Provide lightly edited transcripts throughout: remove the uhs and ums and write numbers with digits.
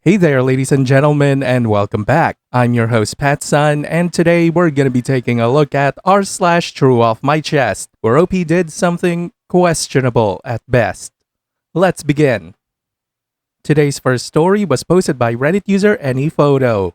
Hey there, ladies and gentlemen, and welcome back. I'm your host, Patsun, and today we're gonna be taking a look at r/TrueOffMyChest, where OP did something questionable at best. Let's begin. Today's first story was posted by Reddit user AnyPhoto.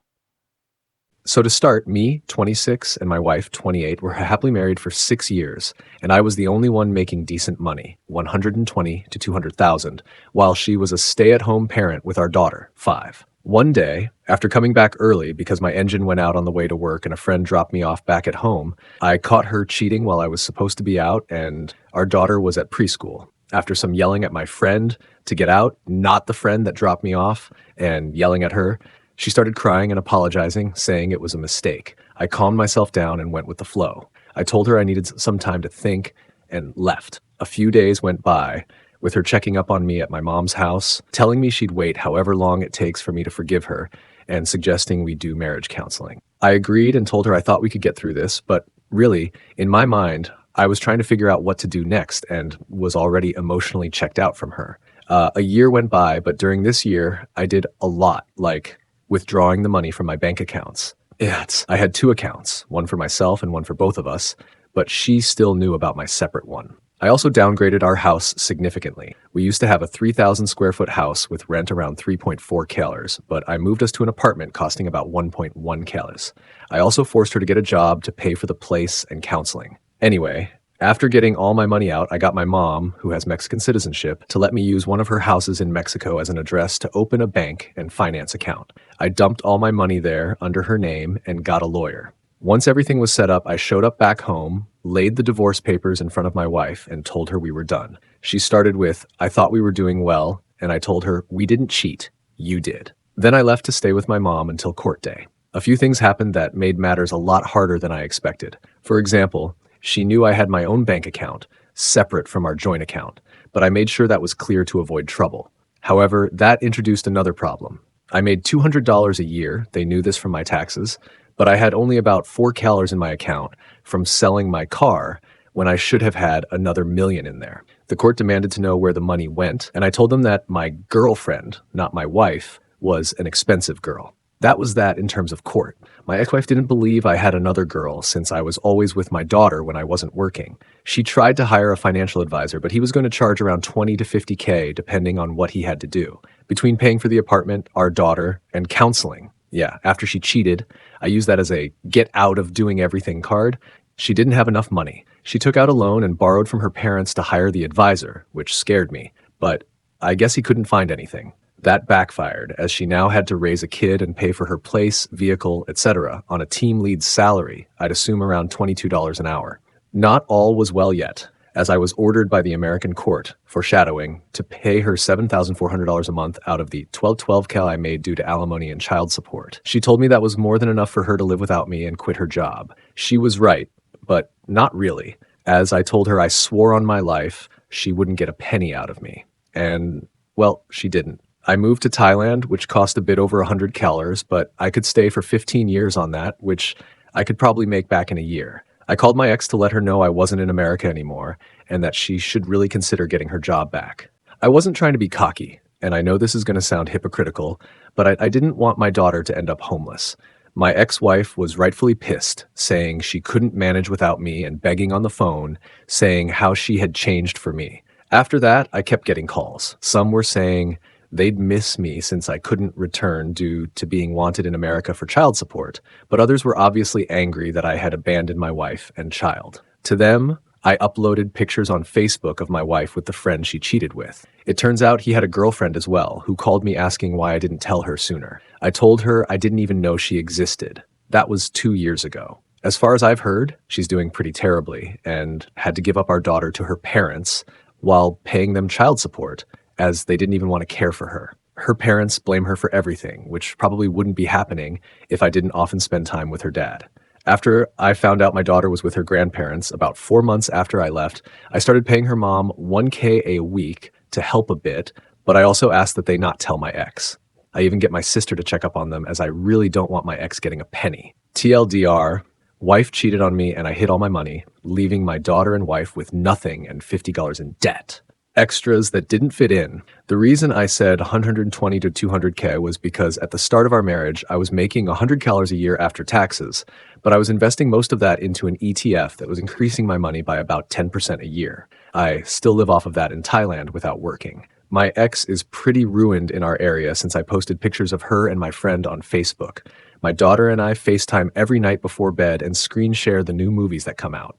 So to start, me, 26, and my wife, 28, were happily married for 6 years, and I was the only one making decent money, 120 to 200,000, while she was a stay-at-home parent with our daughter, 5. One day, after coming back early because my engine went out on the way to work and a friend dropped me off back at home, I caught her cheating while I was supposed to be out, and our daughter was at preschool. After some yelling at my friend to get out, not the friend that dropped me off, and yelling at her, she started crying and apologizing, saying it was a mistake. I calmed myself down and went with the flow. I told her I needed some time to think and left. A few days went by with her checking up on me at my mom's house, telling me she'd wait however long it takes for me to forgive her, and suggesting we do marriage counseling. I agreed and told her I thought we could get through this, but really, in my mind, I was trying to figure out what to do next and was already emotionally checked out from her. A year went by, but during this year, I did a lot, like withdrawing the money from my bank accounts. I had 2 accounts, one for myself and one for both of us, but she still knew about my separate one. I also downgraded our house significantly. We used to have a 3,000 square foot house with rent around 3.4 kalers, but I moved us to an apartment costing about 1.1 kalers. I also forced her to get a job to pay for the place and counseling. Anyway, after getting all my money out, I got my mom, who has Mexican citizenship, to let me use one of her houses in Mexico as an address to open a bank and finance account. I dumped all my money there under her name and got a lawyer. Once everything was set up, I showed up back home, laid the divorce papers in front of my wife, and told her we were done. She started with, "I thought we were doing well," and I told her, "We didn't cheat, you did." Then I left to stay with my mom until court day. A few things happened that made matters a lot harder than I expected. For example, she knew I had my own bank account, separate from our joint account, but I made sure that was clear to avoid trouble. However, that introduced another problem. I made $200 a year, they knew this from my taxes, but I had only about 4 kalers in my account from selling my car when I should have had another million in there. The court demanded to know where the money went, and I told them that my girlfriend, not my wife, was an expensive girl. That was that in terms of court. My ex-wife didn't believe I had another girl since I was always with my daughter when I wasn't working. She tried to hire a financial advisor, but he was going to charge around 20 to 50K depending on what he had to do. Between paying for the apartment, our daughter, and counseling. Yeah, after she cheated, I used that as a get out of doing everything card. She didn't have enough money. She took out a loan and borrowed from her parents to hire the advisor, which scared me. But I guess he couldn't find anything. That backfired, as she now had to raise a kid and pay for her place, vehicle, etc. on a team lead's salary, I'd assume around $22 an hour. Not all was well yet, as I was ordered by the American court, foreshadowing, to pay her $7,400 a month out of the 12 cal I made due to alimony and child support. She told me that was more than enough for her to live without me and quit her job. She was right, but not really, as I told her I swore on my life she wouldn't get a penny out of me. And, well, she didn't. I moved to Thailand, which cost a bit over 100 kalers, but I could stay for 15 years on that, which I could probably make back in a year. I called my ex to let her know I wasn't in America anymore and that she should really consider getting her job back. I wasn't trying to be cocky, and I know this is going to sound hypocritical, but I didn't want my daughter to end up homeless. My ex-wife was rightfully pissed, saying she couldn't manage without me and begging on the phone, saying how she had changed for me. After that, I kept getting calls. Some were saying they'd miss me since I couldn't return due to being wanted in America for child support, but others were obviously angry that I had abandoned my wife and child. To them, I uploaded pictures on Facebook of my wife with the friend she cheated with. It turns out he had a girlfriend as well, who called me asking why I didn't tell her sooner. I told her I didn't even know she existed. That was 2 years ago. As far as I've heard, she's doing pretty terribly and had to give up our daughter to her parents while paying them child support, as they didn't even want to care for her. Her parents blame her for everything, which probably wouldn't be happening if I didn't often spend time with her dad. After I found out my daughter was with her grandparents, about 4 months after I left, I started paying her mom $1K a week to help a bit, but I also asked that they not tell my ex. I even get my sister to check up on them, as I really don't want my ex getting a penny. TLDR, wife cheated on me and I hid all my money, leaving my daughter and wife with nothing and $50 in debt. extras that didn't fit in. The reason I said 120 to 200K was because at the start of our marriage, I was making $100 a year after taxes, but I was investing most of that into an ETF that was increasing my money by about 10% a year. I still live off of that in Thailand without working. My ex is pretty ruined in our area since I posted pictures of her and my friend on Facebook. My daughter and I FaceTime every night before bed and screen share the new movies that come out.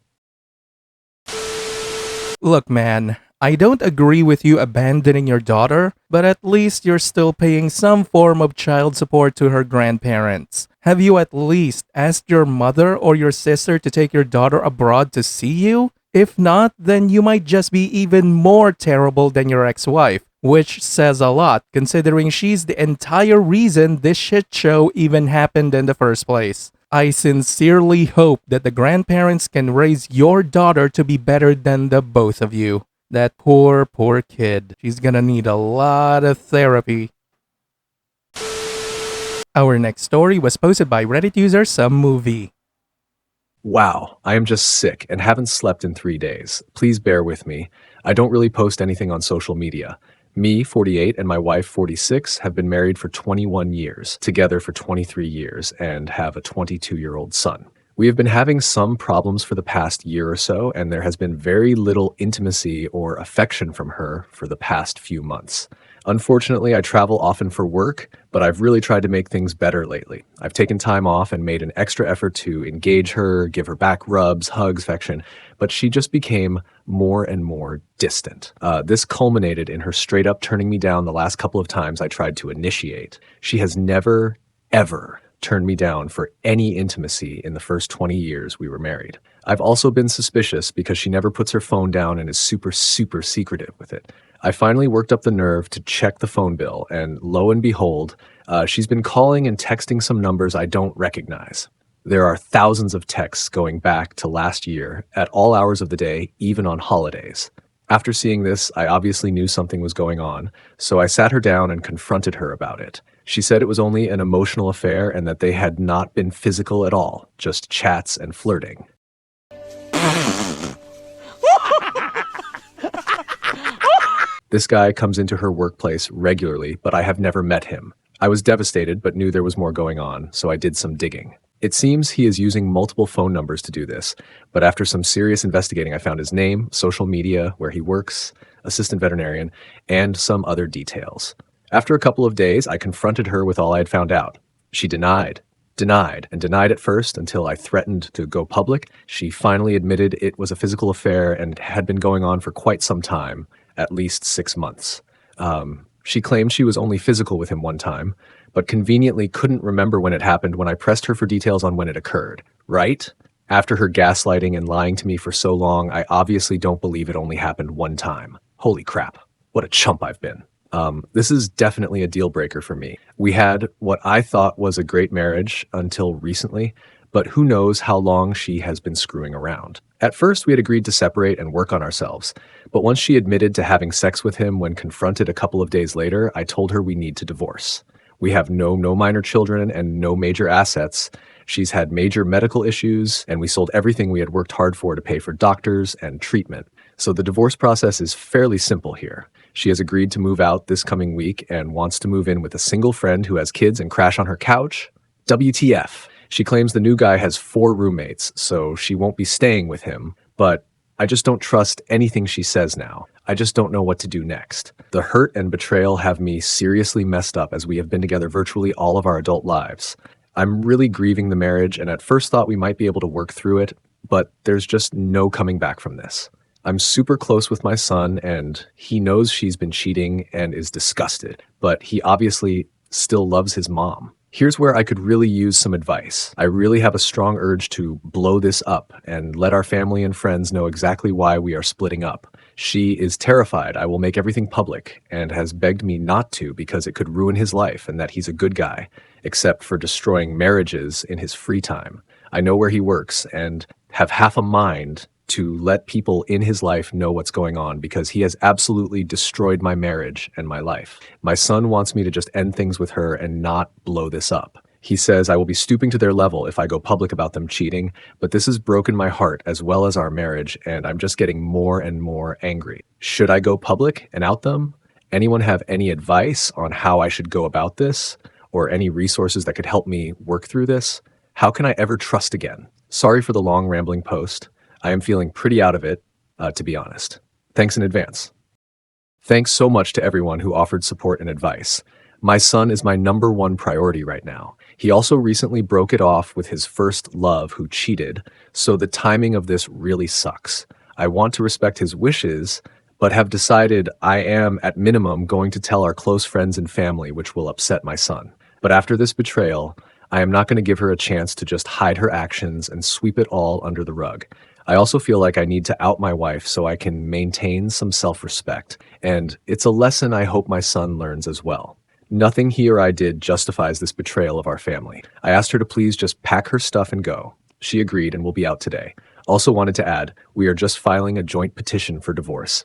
Look, man, I don't agree with you abandoning your daughter, but at least you're still paying some form of child support to her grandparents. Have you at least asked your mother or your sister to take your daughter abroad to see you? If not, then you might just be even more terrible than your ex-wife, which says a lot considering she's the entire reason this shit show even happened in the first place. I sincerely hope that the grandparents can raise your daughter to be better than the both of you. That poor, poor kid. She's gonna need a lot of therapy. Our next story was posted by Reddit user Some Movie. Wow, I am just sick and haven't slept in 3 days. Please bear with me. I don't really post anything on social media. Me, 48, and my wife, 46, have been married for 21 years, together for 23 years, and have a 22-year-old son. We have been having some problems for the past year or so, and there has been very little intimacy or affection from her for the past few months. Unfortunately, I travel often for work, but I've really tried to make things better lately. I've taken time off and made an extra effort to engage her, give her back rubs, hugs, affection, but she just became more and more distant. This culminated in her straight up turning me down the last couple of times I tried to initiate. She has never, ever turned me down for any intimacy in the first 20 years we were married. I've also been suspicious because she never puts her phone down and is super, super secretive with it. I finally worked up the nerve to check the phone bill, and lo and behold, she's been calling and texting some numbers I don't recognize. There are thousands of texts going back to last year at all hours of the day, even on holidays. After seeing this, I obviously knew something was going on, so I sat her down and confronted her about it. She said it was only an emotional affair and that they had not been physical at all, just chats and flirting. This guy comes into her workplace regularly, but I have never met him. I was devastated, but knew there was more going on, so I did some digging. It seems he is using multiple phone numbers to do this, but after some serious investigating, I found his name, social media, where he works, assistant veterinarian, and some other details. After a couple of days, I confronted her with all I had found out. She denied at first until I threatened to go public. She finally admitted it was a physical affair and had been going on for quite some time, at least 6 months. She claimed she was only physical with him one time, but conveniently couldn't remember when it happened when I pressed her for details on when it occurred. Right? After her gaslighting and lying to me for so long, I obviously don't believe it only happened one time. Holy crap. What a chump I've been. This is definitely a deal breaker for me. We had what I thought was a great marriage until recently, but who knows how long she has been screwing around. At first, we had agreed to separate and work on ourselves, but once she admitted to having sex with him when confronted a couple of days later, I told her we need to divorce. We have no minor children and no major assets. She's had major medical issues, and we sold everything we had worked hard for to pay for doctors and treatment. So the divorce process is fairly simple here. She has agreed to move out this coming week and wants to move in with a single friend who has kids and crash on her couch. WTF. She claims the new guy has 4 roommates, so she won't be staying with him, but I just don't trust anything she says now. I just don't know what to do next. The hurt and betrayal have me seriously messed up as we have been together virtually all of our adult lives. I'm really grieving the marriage and at first thought we might be able to work through it, but there's just no coming back from this. I'm super close with my son and he knows she's been cheating and is disgusted, but he obviously still loves his mom. Here's where I could really use some advice. I really have a strong urge to blow this up and let our family and friends know exactly why we are splitting up. She is terrified I will make everything public and has begged me not to because it could ruin his life and that he's a good guy, except for destroying marriages in his free time. I know where he works and have half a mind to let people in his life know what's going on because he has absolutely destroyed my marriage and my life. My son wants me to just end things with her and not blow this up. He says, I will be stooping to their level if I go public about them cheating, but this has broken my heart as well as our marriage, and I'm just getting more and more angry. Should I go public and out them? Anyone have any advice on how I should go about this, or any resources that could help me work through this? How can I ever trust again? Sorry for the long rambling post. I am feeling pretty out of it, to be honest. Thanks in advance. Thanks so much to everyone who offered support and advice. My son is my number one priority right now. He also recently broke it off with his first love who cheated, so the timing of this really sucks. I want to respect his wishes, but have decided I am, at minimum, going to tell our close friends and family, which will upset my son. But after this betrayal, I am not going to give her a chance to just hide her actions and sweep it all under the rug. I also feel like I need to out my wife so I can maintain some self-respect, and it's a lesson I hope my son learns as well. Nothing he or I did justifies this betrayal of our family. I asked her to please just pack her stuff and go. She agreed and will be out today. Also wanted to add, we are just filing a joint petition for divorce.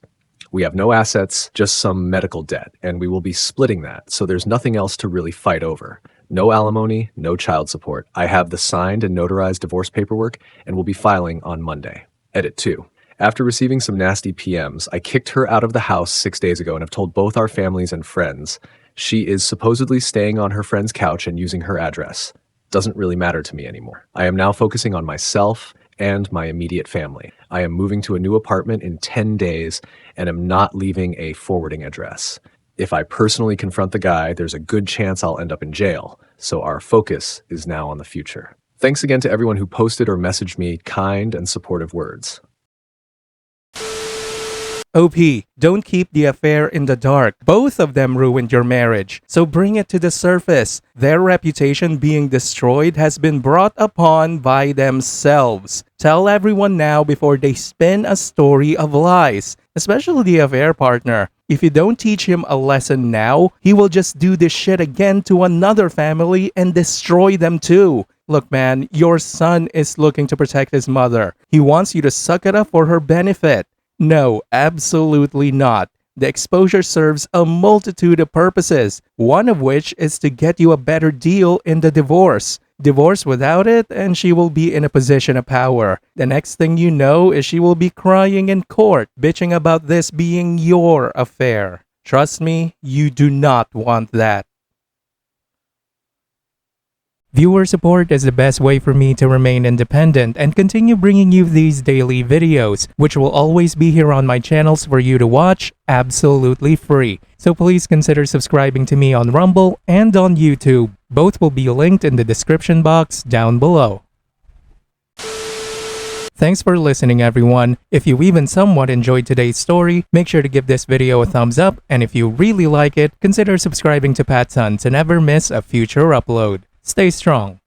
We have no assets, just some medical debt, and we will be splitting that, so there's nothing else to really fight over. No alimony, no child support. I have the signed and notarized divorce paperwork and will be filing on Monday. Edit 2. After receiving some nasty PMs, I kicked her out of the house 6 days ago and have told both our families and friends. She is supposedly staying on her friend's couch and using her address. Doesn't really matter to me anymore. I am now focusing on myself and my immediate family. I am moving to a new apartment in 10 days and am not leaving a forwarding address. If I personally confront the guy, there's a good chance I'll end up in jail. So our focus is now on the future. Thanks again to everyone who posted or messaged me kind and supportive words. OP, don't keep the affair in the dark. Both of them ruined your marriage, so bring it to the surface. Their reputation being destroyed has been brought upon by themselves. Tell everyone now before they spin a story of lies, especially the affair partner. If you don't teach him a lesson now, he will just do this shit again to another family and destroy them too. Look man, your son is looking to protect his mother. He wants you to suck it up for her benefit. No, absolutely not. The exposure serves a multitude of purposes, one of which is to get you a better deal in the divorce. Divorce without it, and she will be in a position of power. The next thing you know is she will be crying in court, bitching about this being your affair. Trust me, you do not want that. Viewer support is the best way for me to remain independent and continue bringing you these daily videos, which will always be here on my channels for you to watch absolutely free. So please consider subscribing to me on Rumble and on YouTube. Both will be linked in the description box down below. Thanks for listening everyone. If you even somewhat enjoyed today's story, make sure to give this video a thumbs up, and if you really like it, consider subscribing to PattSun to never miss a future upload. Stay strong.